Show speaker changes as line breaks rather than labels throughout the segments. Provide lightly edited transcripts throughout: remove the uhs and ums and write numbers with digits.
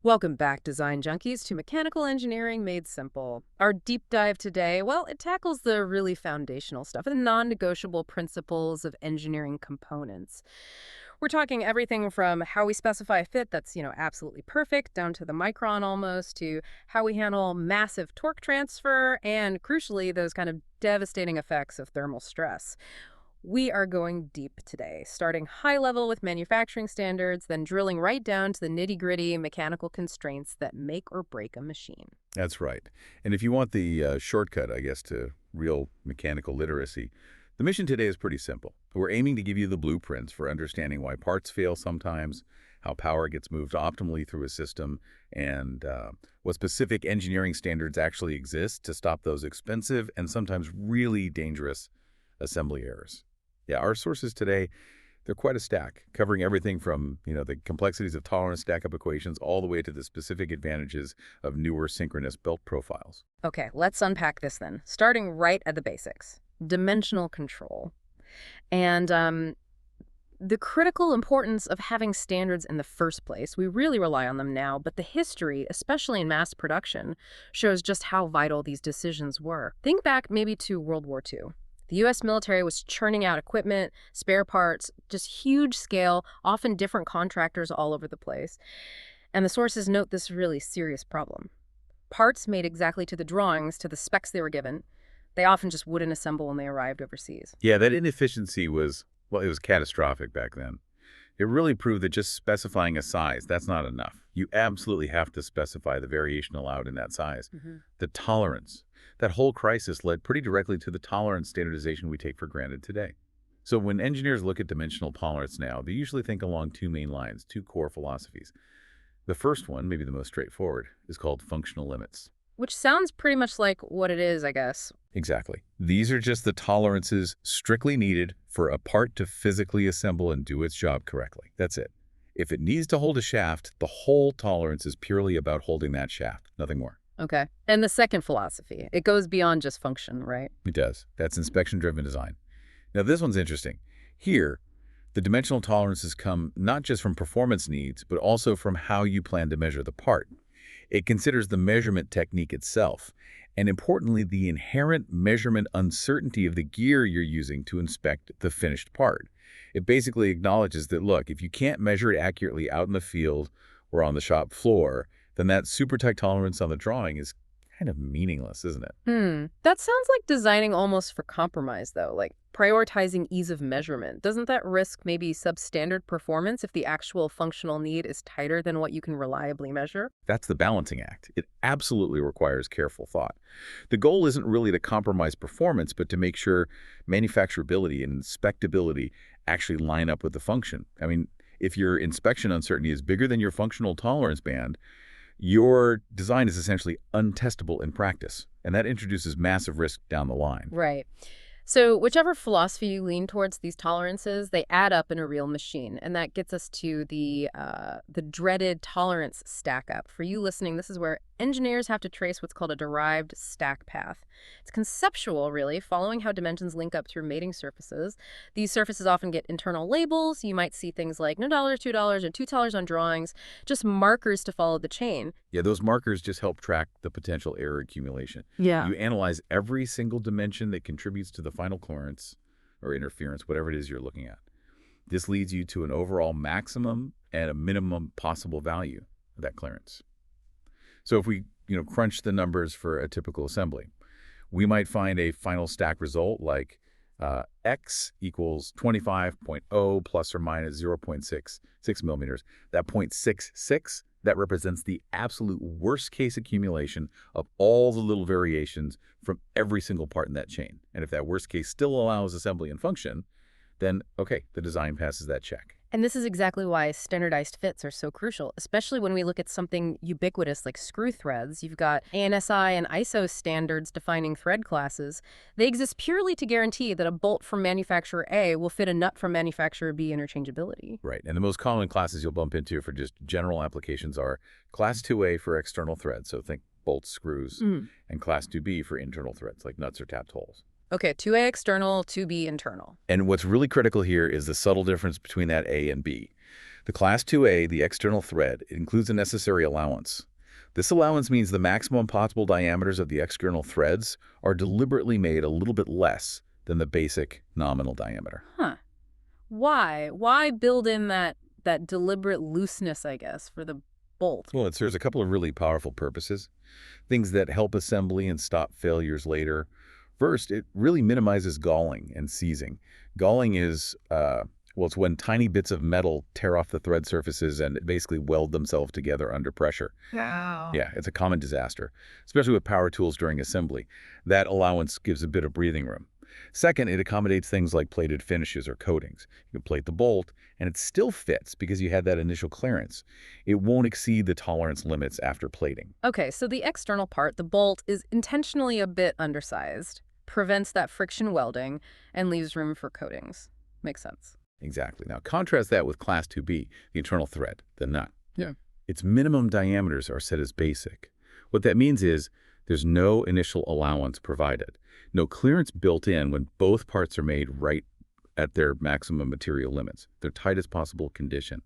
Welcome back, design junkies, to Mechanical Engineering Made Simple. Our deep dive today, well, it tackles the really foundational stuff, the non-negotiable principles of engineering components. We're talking everything from how we specify a fit that's, absolutely perfect, down to the micron almost, to how we handle massive torque transfer, and crucially, those kind of devastating effects of thermal stress. We are going deep today, starting high level with manufacturing standards, then drilling right down to the nitty-gritty mechanical constraints that make or break a machine.
That's right. And if you want the shortcut, I guess, to real mechanical literacy, the mission today is pretty simple. We're aiming to give you the blueprints for understanding why parts fail sometimes, how power gets moved optimally through a system, and what specific engineering standards actually exist to stop those expensive and sometimes really dangerous assembly errors. Yeah, our sources today, they're quite a stack, covering everything from, the complexities of tolerance stack-up equations all the way to the specific advantages of newer synchronous belt profiles.
Okay, let's unpack this then, starting right at the basics. Dimensional control. And the critical importance of having standards in the first place. We really rely on them now, but the history, especially in mass production, shows just how vital these decisions were. Think back maybe to World War II. The U.S. military was churning out equipment, spare parts, just huge scale, often different contractors all over the place. And the sources note this really serious problem. Parts made exactly to the drawings, to the specs they were given, they often just wouldn't assemble when they arrived overseas.
Yeah, that inefficiency was, well, it was catastrophic back then. It really proved that just specifying a size, that's not enough. You absolutely have to specify the variation allowed in that size. The tolerance. That whole crisis led pretty directly to the tolerance standardization we take for granted today. So when engineers look at dimensional tolerance now, they usually think along two main lines, two core philosophies. The first one, maybe the most straightforward, is called functional limits.
Which sounds pretty much like what it is, I guess.
Exactly. These are just the tolerances strictly needed for a part to physically assemble and do its job correctly. That's it. If it needs to hold a shaft, the whole tolerance is purely about holding that shaft, nothing more.
Okay. And the second philosophy, it goes beyond just function, right?
It does. That's inspection-driven design. Now, this one's interesting. Here, the dimensional tolerances come not just from performance needs, but also from how you plan to measure the part. It considers the measurement technique itself, and importantly, the inherent measurement uncertainty of the gear you're using to inspect the finished part. It basically acknowledges that, look, if you can't measure it accurately out in the field or on the shop floor, then that super tight tolerance on the drawing is kind of meaningless, isn't it?
That sounds like designing almost for compromise, though, like prioritizing ease of measurement. Doesn't that risk maybe substandard performance if the actual functional need is tighter than what you can reliably measure?
That's the balancing act. It absolutely requires careful thought. The goal isn't really to compromise performance, but to make sure manufacturability and inspectability actually line up with the function. I mean, if your inspection uncertainty is bigger than your functional tolerance band, your design is essentially untestable in practice, and that introduces massive risk down the line.
Right. So whichever philosophy you lean towards, these tolerances, they add up in a real machine. And that gets us to the dreaded tolerance stack up. For you listening, this is where engineers have to trace what's called a derived stack path. It's conceptual, really, following how dimensions link up through mating surfaces. These surfaces often get internal labels. You might see things like $1, $2, and $2 on drawings, just markers to follow the chain.
Yeah, those markers just help track the potential error accumulation.
Yeah.
You analyze every single dimension that contributes to the final clearance or interference, whatever it is you're looking at. This leads you to an overall maximum and a minimum possible value of that clearance. So if we, crunch the numbers for a typical assembly, we might find a final stack result like X equals 25.0 plus or minus 0.66 millimeters. That 0.66, that represents the absolute worst case accumulation of all the little variations from every single part in that chain. And if that worst case still allows assembly and function, then, okay, the design passes that check.
And this is exactly why standardized fits are so crucial, especially when we look at something ubiquitous like screw threads. You've got ANSI and ISO standards defining thread classes. They exist purely to guarantee that a bolt from manufacturer A will fit a nut from manufacturer B interchangeability.
Right, and the most common classes you'll bump into for just general applications are Class 2A for external threads, so think bolts, screws, and Class 2B for internal threads, like nuts or tapped holes.
Okay, 2A external, 2B internal.
And what's really critical here is the subtle difference between that A and B. The Class 2A, the external thread, it includes a necessary allowance. This allowance means the maximum possible diameters of the external threads are deliberately made a little bit less than the basic nominal diameter.
Huh. Why? Why build in that deliberate looseness, I guess, for the bolt?
Well, it serves a couple of really powerful purposes. Things that help assembly and stop failures later. First, it really minimizes galling and seizing. Galling is, well, it's when tiny bits of metal tear off the thread surfaces and basically weld themselves together under pressure.
Wow.
Yeah, it's a common disaster, especially with power tools during assembly. That allowance gives a bit of breathing room. Second, it accommodates things like plated finishes or coatings. You can plate the bolt, and it still fits because you had that initial clearance. It won't exceed the tolerance limits after plating.
Okay, so the external part, the bolt, is intentionally a bit undersized, prevents that friction welding, and leaves room for coatings. Makes sense.
Exactly. Now, contrast that with Class 2B, the internal thread, the nut.
Yeah.
Its minimum diameters are set as basic. What that means is there's no initial allowance provided, no clearance built in when both parts are made right at their maximum material limits, their tightest possible condition.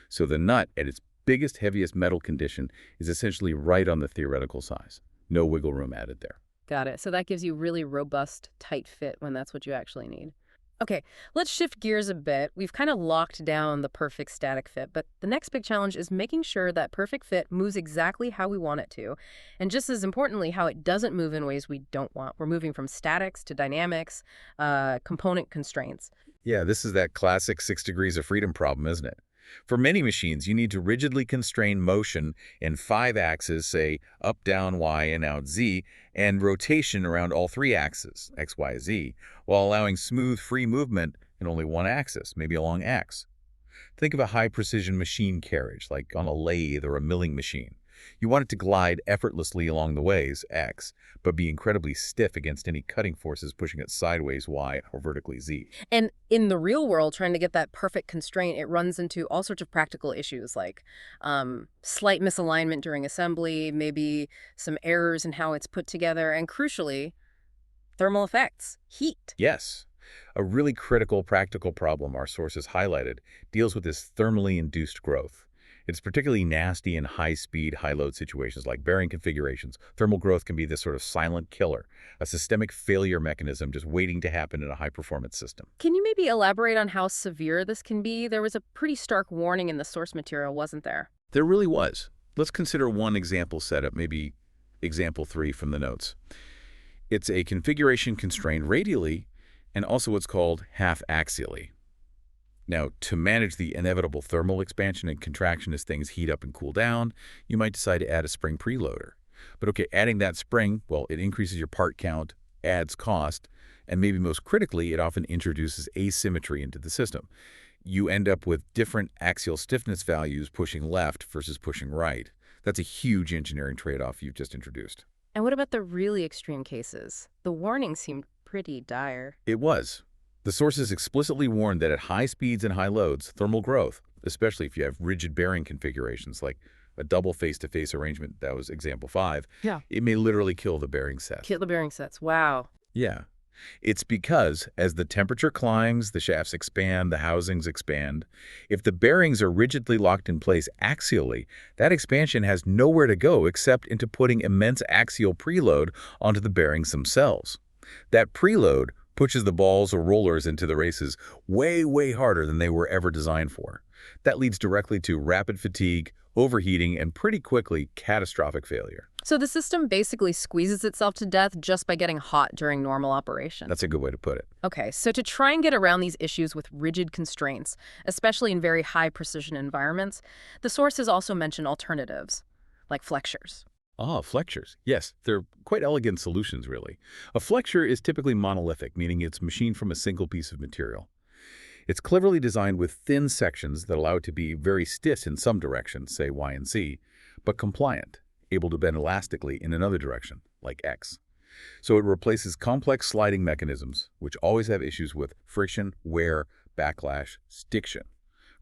So the nut, at its biggest, heaviest metal condition, is essentially right on the theoretical size. No wiggle room added there.
Got it. So that gives you really robust, tight fit when that's what you actually need. Okay, let's shift gears a bit. We've kind of locked down the perfect static fit, but the next big challenge is making sure that perfect fit moves exactly how we want it to. And just as importantly, how it doesn't move in ways we don't want. We're moving from statics to dynamics, component constraints.
Yeah, this is that classic 6 degrees of freedom problem, isn't it? For many machines, you need to rigidly constrain motion in 5 axes, say up, down, Y, and out Z, and rotation around all 3 axes, X, Y, Z, while allowing smooth, free movement in only one axis, maybe along X. Think of a high-precision machine carriage, like on a lathe or a milling machine. You want it to glide effortlessly along the ways, X, but be incredibly stiff against any cutting forces pushing it sideways, Y, or vertically, Z.
And in the real world, trying to get that perfect constraint, it runs into all sorts of practical issues like slight misalignment during assembly, maybe some errors in how it's put together, and crucially, thermal effects, heat.
Yes. A really critical practical problem our sources highlighted deals with this thermally induced growth. It's particularly nasty in high-speed, high-load situations like bearing configurations. Thermal growth can be this sort of silent killer, a systemic failure mechanism just waiting to happen in a high-performance system.
Can you maybe elaborate on how severe this can be? There was a pretty stark warning in the source material, wasn't there?
There really was. Let's consider one example setup, maybe example 3 from the notes. It's a configuration constrained radially and also what's called half-axially. Now, to manage the inevitable thermal expansion and contraction as things heat up and cool down, you might decide to add a spring preloader. But okay, adding that spring, well, it increases your part count, adds cost, and maybe most critically, it often introduces asymmetry into the system. You end up with different axial stiffness values pushing left versus pushing right. That's a huge engineering trade-off you've just introduced.
And what about the really extreme cases? The warning seemed pretty dire.
It was. The sources explicitly warned that at high speeds and high loads, thermal growth, especially if you have rigid bearing configurations like a double face-to-face arrangement, that was example 5,
Yeah.
it may literally kill the bearing set.
Kill the bearing sets. Wow.
Yeah. It's because as the temperature climbs, the shafts expand, the housings expand. If the bearings are rigidly locked in place axially, that expansion has nowhere to go except into putting immense axial preload onto the bearings themselves. That preload pushes the balls or rollers into the races way, way harder than they were ever designed for. That leads directly to rapid fatigue, overheating, and pretty quickly catastrophic failure.
So the system basically squeezes itself to death just by getting hot during normal operation.
That's a good way to put it.
Okay, so to try and get around these issues with rigid constraints, especially in very high precision environments, the sources also mention alternatives, like flexures.
Ah, flexures. Yes, they're quite elegant solutions, really. A flexure is typically monolithic, meaning it's machined from a single piece of material. It's cleverly designed with thin sections that allow it to be very stiff in some directions, say Y and Z, but compliant, able to bend elastically in another direction, like X. So it replaces complex sliding mechanisms, which always have issues with friction, wear, backlash, stiction.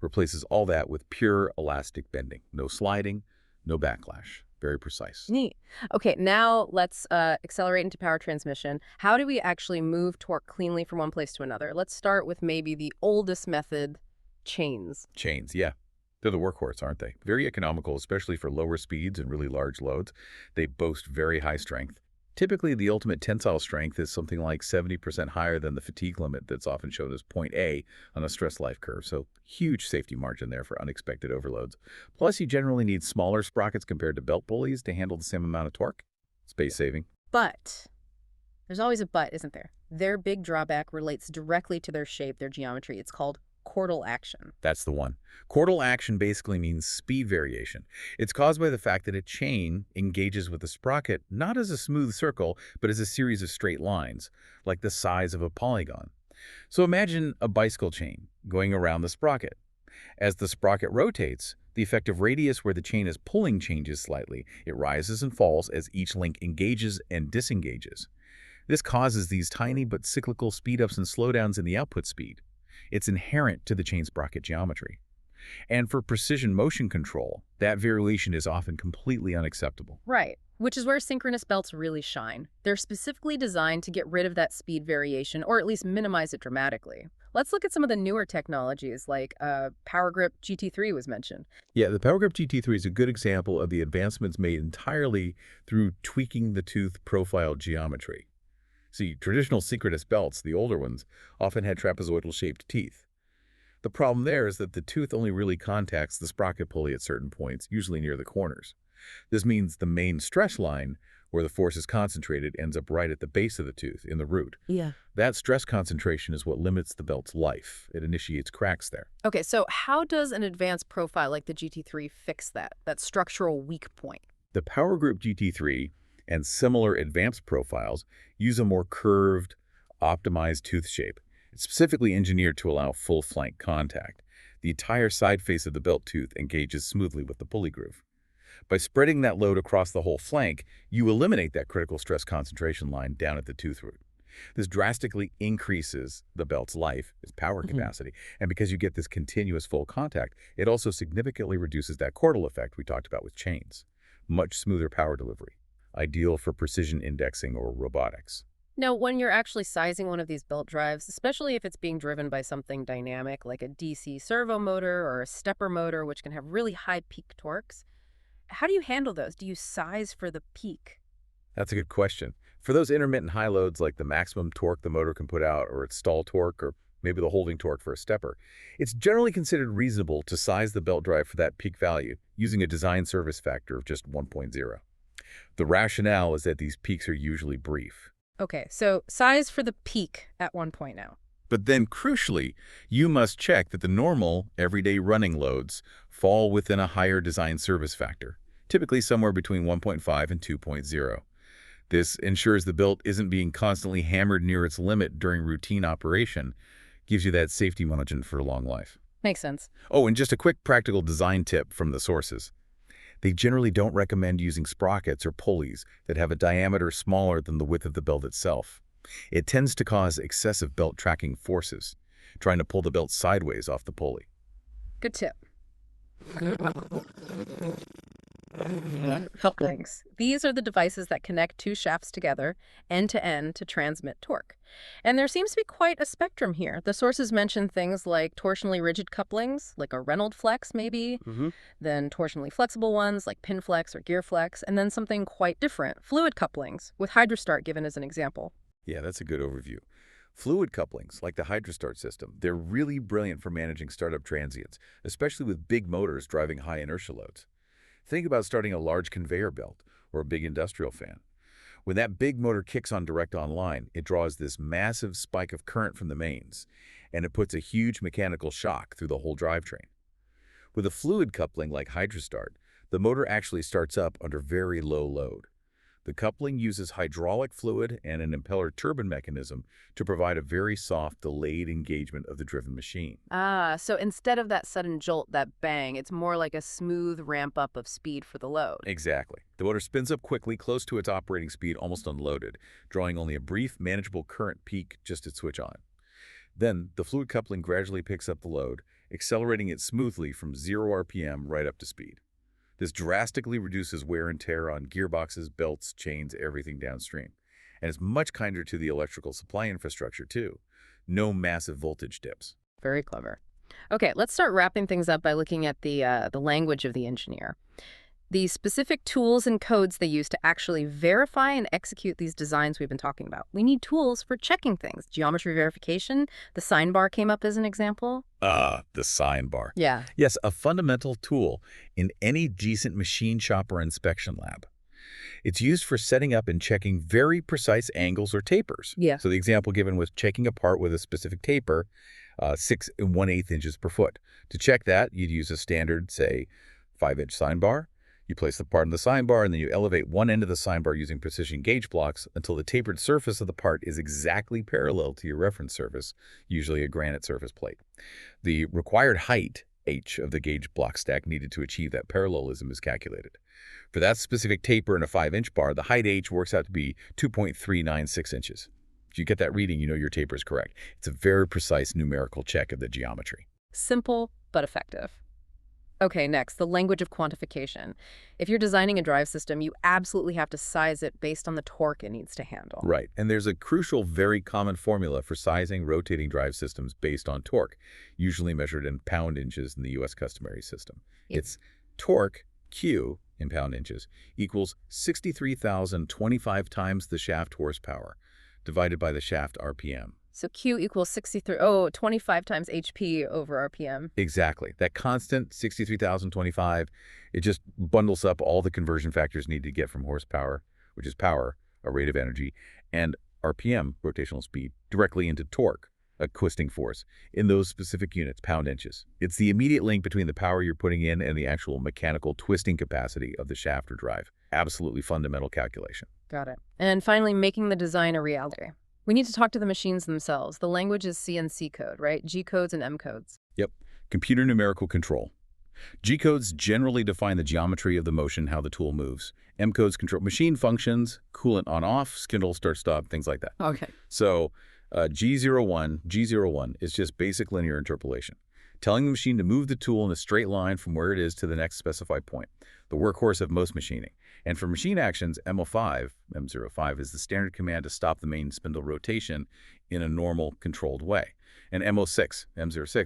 Replaces all that with pure elastic bending. No sliding, no backlash. Very precise.
Neat. Okay, now let's accelerate into power transmission. How do we actually move torque cleanly from one place to another? Let's start with maybe the oldest method, Chains.
Chains, yeah. They're the workhorse, aren't they? Very economical, especially for lower speeds and really large loads. They boast very high strength. Typically, the ultimate tensile strength is something like 70% higher than the fatigue limit that's often shown as point A on a stress life curve, so huge safety margin there for unexpected overloads. Plus, you generally need smaller sprockets compared to belt pulleys to handle the same amount of torque. Space saving.
But there's always a but, isn't there? Their big drawback relates directly to their shape, their geometry. It's called chordal action.
That's the one. Chordal action basically means speed variation. It's caused by the fact that a chain engages with the sprocket not as a smooth circle, but as a series of straight lines, like the size of a polygon. So imagine a bicycle chain going around the sprocket. As the sprocket rotates, the effective radius where the chain is pulling changes slightly. It rises and falls as each link engages and disengages. This causes these tiny but cyclical speedups and slowdowns in the output speed. It's inherent to the chain sprocket geometry. And for precision motion control, that variation is often completely unacceptable.
Right, which is where synchronous belts really shine. They're specifically designed to get rid of that speed variation, or at least minimize it dramatically. Let's look at some of the newer technologies, like Power Grip GT3 was mentioned.
Yeah, the Power Grip GT3 is a good example of the advancements made entirely through tweaking the tooth profile geometry. See, traditional synchronous belts, the older ones, often had trapezoidal-shaped teeth. The problem there is that the tooth only really contacts the sprocket pulley at certain points, usually near the corners. This means the main stress line, where the force is concentrated, ends up right at the base of the tooth, in the root.
Yeah.
That stress concentration is what limits the belt's life. It initiates cracks there.
Okay, so how does an advanced profile like the GT3 fix that structural weak point?
The Power Grip GT3 and similar advanced profiles use a more curved, optimized tooth shape. It's specifically engineered to allow full flank contact. The entire side face of the belt tooth engages smoothly with the pulley groove. By spreading that load across the whole flank, you eliminate that critical stress concentration line down at the tooth root. This drastically increases the belt's life, its power capacity, and because you get this continuous full contact, it also significantly reduces that chordal effect we talked about with chains. Much smoother power delivery, ideal for precision indexing or robotics.
Now, when you're actually sizing one of these belt drives, especially if it's being driven by something dynamic like a DC servo motor or a stepper motor, which can have really high peak torques, how do you handle those? Do you size for the peak?
That's a good question. For those intermittent high loads like the maximum torque the motor can put out or its stall torque or maybe the holding torque for a stepper, it's generally considered reasonable to size the belt drive for that peak value using a design service factor of just 1.0. The rationale is that these peaks are usually brief.
Okay, so size for the peak at 1.0.
But then, crucially, you must check that the normal, everyday running loads fall within a higher design service factor, typically somewhere between 1.5 and 2.0. This ensures the belt isn't being constantly hammered near its limit during routine operation, gives you that safety margin for long life.
Makes sense.
Oh, and just a quick practical design tip from the sources. They generally don't recommend using sprockets or pulleys that have a diameter smaller than the width of the belt itself. It tends to cause excessive belt tracking forces, trying to pull the belt sideways off the pulley.
Good tip. Couplings. These are the devices that connect two shafts together, end to end, to transmit torque. And there seems to be quite a spectrum here. The sources mention things like torsionally rigid couplings, like a Reynolds flex maybe, then torsionally flexible ones like pin flex or gear flex, and then something quite different, fluid couplings, with Hydrostart given as an example.
Yeah, that's a good overview. Fluid couplings, like the Hydrostart system, they're really brilliant for managing startup transients, especially with big motors driving high inertia loads. Think about starting a large conveyor belt or a big industrial fan. When that big motor kicks on direct online, it draws this massive spike of current from the mains, and it puts a huge mechanical shock through the whole drivetrain. With a fluid coupling like Hydrostart, the motor actually starts up under very low load. The coupling uses hydraulic fluid and an impeller turbine mechanism to provide a very soft, delayed engagement of the driven machine.
Ah, so instead of that sudden jolt, that bang, it's more like a smooth ramp up of speed for the load.
Exactly. The motor spins up quickly, close to its operating speed, almost unloaded, drawing only a brief, manageable current peak just at switch on. Then, the fluid coupling gradually picks up the load, accelerating it smoothly from 0 RPM right up to speed. This drastically reduces wear and tear on gearboxes, belts, chains, everything downstream. And it's much kinder to the electrical supply infrastructure, too. No massive voltage dips.
Very clever. Okay, let's start wrapping things up by looking at the language of the engineer. The specific tools and codes they use to actually verify and execute these designs we've been talking about. We need tools for checking things. Geometry verification, the sign bar came up as an example.
The sign bar.
Yeah.
Yes, a fundamental tool in any decent machine shop or inspection lab. It's used for setting up and checking very precise angles or tapers.
Yeah.
So the example given was checking a part with a specific taper, 6 1/8 inches per foot. To check that, you'd use a standard, say, 5-inch sign bar. You place the part in the sign bar, and then you elevate one end of the sign bar using precision gauge blocks until the tapered surface of the part is exactly parallel to your reference surface, usually a granite surface plate. The required height, h, of the gauge block stack needed to achieve that parallelism is calculated. For that specific taper in a 5-inch bar, the height h works out to be 2.396 inches. If you get that reading, you know your taper is correct. It's a very precise numerical check of the geometry.
Simple but effective. Okay, next, the language of quantification. If you're designing a drive system, you absolutely have to size it based on the torque it needs to handle.
Right, and there's a crucial, very common formula for sizing rotating drive systems based on torque, usually measured in pound-inches in the U.S. customary system.
Yep.
It's torque, Q, in pound-inches, equals 63,025 times the shaft horsepower, divided by the shaft RPM.
So Q equals 25 times HP over RPM.
Exactly. That constant 63,025, it just bundles up all the conversion factors needed to get from horsepower, which is power, a rate of energy, and RPM, rotational speed, directly into torque, a twisting force, in those specific units, pound-inches. It's the immediate link between the power you're putting in and the actual mechanical twisting capacity of the shaft or drive. Absolutely fundamental calculation.
Got it. And finally, making the design a reality. We need to talk to the machines themselves. The language is CNC code, right? G codes and M codes.
Yep. Computer numerical control. G codes generally define the geometry of the motion, how the tool moves. M codes control machine functions, coolant on-off, spindle start-stop, things like that.
Okay.
So G01 is just basic linear interpolation, telling the machine to move the tool in a straight line from where it is to the next specified point, the workhorse of most machining. And for machine actions, M05 is the standard command to stop the main spindle rotation in a normal, controlled way. And M06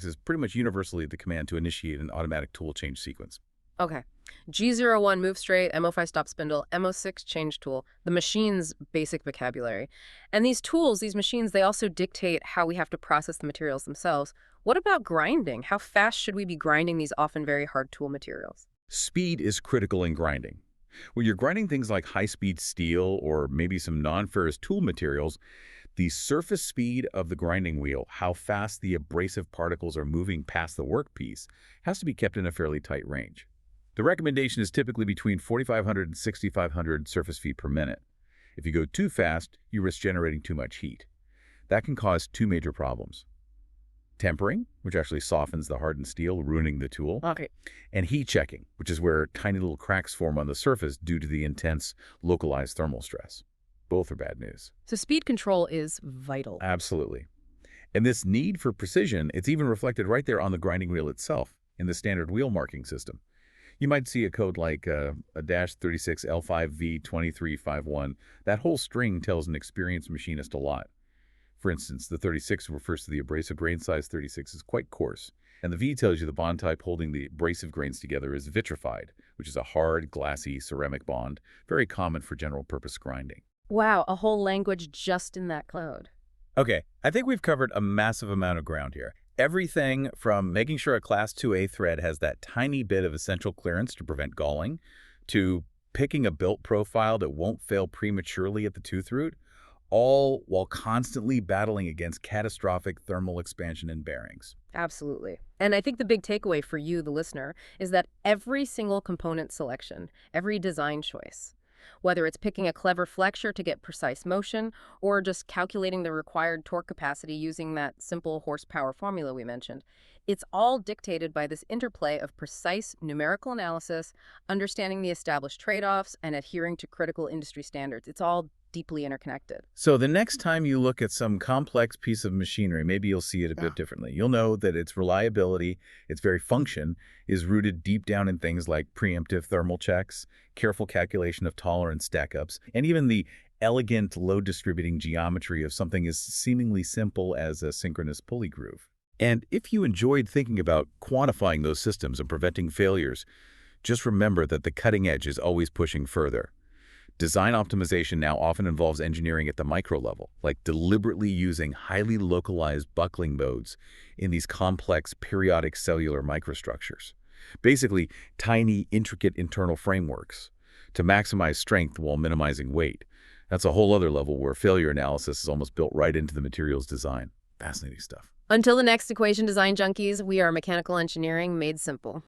is pretty much universally the command to initiate an automatic tool change sequence.
Okay. G01, move straight, M05, stop spindle, M06, change tool, the machine's basic vocabulary. And these tools, these machines, they also dictate how we have to process the materials themselves. What about grinding? How fast should we be grinding these often very hard tool materials?
Speed is critical in grinding. When you're grinding things like high-speed steel or maybe some non-ferrous tool materials, the surface speed of the grinding wheel, how fast the abrasive particles are moving past the workpiece, has to be kept in a fairly tight range. The recommendation is typically between 4,500 and 6,500 surface feet per minute. If you go too fast, you risk generating too much heat. That can cause two major problems. Tempering, which actually softens the hardened steel, ruining the tool.
Okay.
And heat checking, which is where tiny little cracks form on the surface due to the intense localized thermal stress. Both are bad news.
So speed control is vital.
Absolutely. And this need for precision, it's even reflected right there on the grinding wheel itself in the standard wheel marking system. You might see a code like a -36 L5V 2351. That whole string tells an experienced machinist a lot. For instance, the 36 refers to the abrasive grain size. 36 is quite coarse. And the V tells you the bond type holding the abrasive grains together is vitrified, which is a hard, glassy ceramic bond, very common for general-purpose grinding.
Wow, a whole language just in that code.
Okay, I think we've covered a massive amount of ground here. Everything from making sure a Class 2A thread has that tiny bit of essential clearance to prevent galling, to picking a built profile that won't fail prematurely at the tooth root, all while constantly battling against catastrophic thermal expansion in bearings.
Absolutely. And I think the big takeaway for you, the listener, is that every single component selection, every design choice, whether it's picking a clever flexure to get precise motion or just calculating the required torque capacity using that simple horsepower formula we mentioned, it's all dictated by this interplay of precise numerical analysis, understanding the established trade-offs, and adhering to critical industry standards. It's all deeply interconnected.
So the next time you look at some complex piece of machinery, maybe you'll see it a bit differently. You'll know that its reliability, its very function, is rooted deep down in things like preemptive thermal checks, careful calculation of tolerance stack-ups, and even the elegant load-distributing geometry of something as seemingly simple as a synchronous pulley groove. And if you enjoyed thinking about quantifying those systems and preventing failures, just remember that the cutting edge is always pushing further. Design optimization now often involves engineering at the micro level, like deliberately using highly localized buckling modes in these complex periodic cellular microstructures. Basically, tiny, intricate internal frameworks to maximize strength while minimizing weight. That's a whole other level where failure analysis is almost built right into the material's design. Fascinating stuff.
Until the next equation design junkies, we are mechanical engineering made simple.